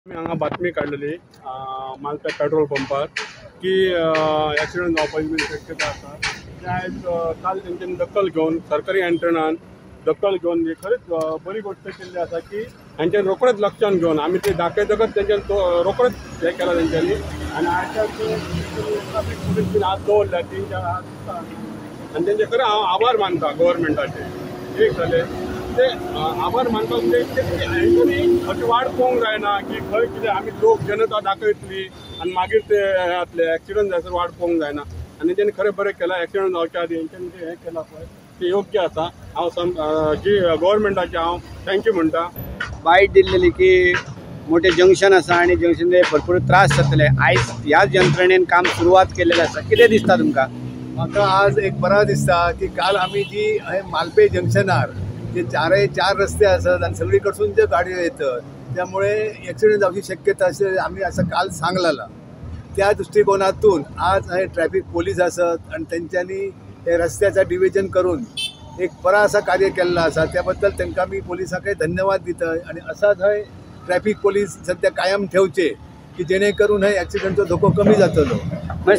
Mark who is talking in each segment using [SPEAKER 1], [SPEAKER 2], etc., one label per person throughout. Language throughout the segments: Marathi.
[SPEAKER 1] मी हांगा बातमी काडलेली मालप्या पेट्रोल पंपार की ॲक्सिडंट जावपाची शक्यता आसा. ते आयज काल तेंच्यांनी दखल घेवन सरकारी यंत्रणान दखल घेवन खरेंच बरी गोष्ट केल्ली आसा की हांच्यानी रोखडेंच लक्षान घेवन आमी ते दाखयतकच तेंच्यांनी रोखडेंच हें केलां तेंच्यांनी. आनी आयज ट्राफीक पुलीस बीन आज दवरल्या 3-4 आनी तेंचे खरें हांव आभार मानता गव्हर्मेंटाचे. एक जालें ते आभार मानपाक हेंच्यांनी अशी वाट पळोवंक जायना की खंय कितें आमी लोक जनता दाखयतली आनी मागीर ते जातले एक्सिडंट जायसर वाट पळोवंक जायना. आनी तेंच्यांनी खरें बरें केलां. एक्सिडंट जावच्या आदी हेंच्यांनी जें हें केलां पळय ते योग्य आसा. हांव जी गव्हर्मेंटाचे हांव थँक्यू म्हणटा.
[SPEAKER 2] बाईट दिल्लेली की मोठे जंक्शन आसा आनी जंक्शनचे भरपूर त्रास जातले. आयज ह्याच यंत्रणेन काम सुरवात केलेलें आसा. कितें दिसता तुमकां?
[SPEAKER 3] म्हाका आज एक बरा दिसता की काल आमी जी मालपे जंक्शनार जे 4 रस्ते असतात आणि सगळीकडसून जे गाडी येतात त्यामुळे ॲक्सिडेंट जावची शक्यता असे आम्ही असं काल सांगलेला. त्या दृष्टिकोनातून आज हे ट्रॅफिक पोलीस असत आणि त्यांच्यानी हे रस्त्याचं डिव्हिजन करून एक बरा असा कार्य केलेला असा. त्याबद्दल त्यांना मी पोलिसांकडे धन्यवाद दिता. आणि असाच हे ट्रॅफिक पोलीस सध्या कायम ठेवचे की जेणेकरून हे ॲक्सिडेंटचा धोको कमी जातलो.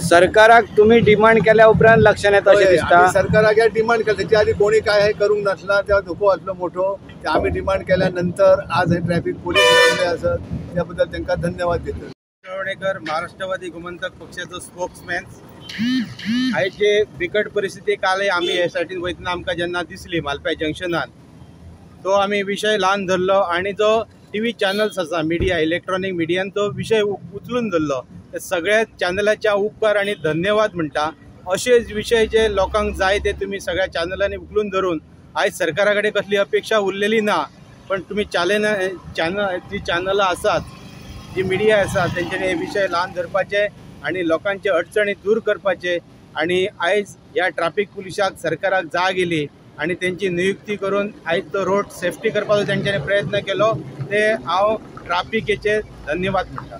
[SPEAKER 2] सरकाराक तुम्ही डिमांड केल्या उपरांत लक्षात येता अशें दिसता?
[SPEAKER 3] सरकाराक डिमांड केली त्याच्या आधी कोणी काय हे करूंक नासला. त्या धोको असलो मोठो ते आम्ही डिमांड केल्यानंतर आज हे ट्रॅफिक पोलीस ठेवले असत. त्याबद्दल त्यांना धन्यवाद देतो.
[SPEAKER 4] शिरोडेकर महाराष्ट्रवादी गोमंतक पक्षाचो स्पोक्समॅन. आयज जे बिकट परिस्थिती काल आमी हे सायडीन वयतना आमकां जेन्ना दिसली मालप्या जंक्शनान तो आमी विशय ल्हान धरलो आनी जो टीव्ही चॅनल्स आसा मिडिया इलेक्ट्रॉनिक मिडियान तो विशय उचलून धरलो. सगळ्या चॅनलाच्या उपकार आणि धन्यवाद म्हणटा. असे विषय जे लोकांक जाय ते तुम्ही सगळ्या चॅनलांनी उखलून धरून आयज सरकारा कडेन कसली अपेक्षा उरलेली ना. पण तुम्ही जी चॅनलां आसात जी मिडिया आसा तेंच्यांनी हे विशय ल्हान धरपाचे आणि लोकांचे अडचणी दूर करपाचे. आणि आयज ह्या ट्रॅफिक पुलिसाक सरकाराक जाग येयली आणि त्यांची नियुक्ती करून आयज तो रोड सेफ्टी करपाचो तेंच्यांनी प्रयत्न केलो. ते हांव ट्रॅफिकेचे धन्यवाद म्हणटा.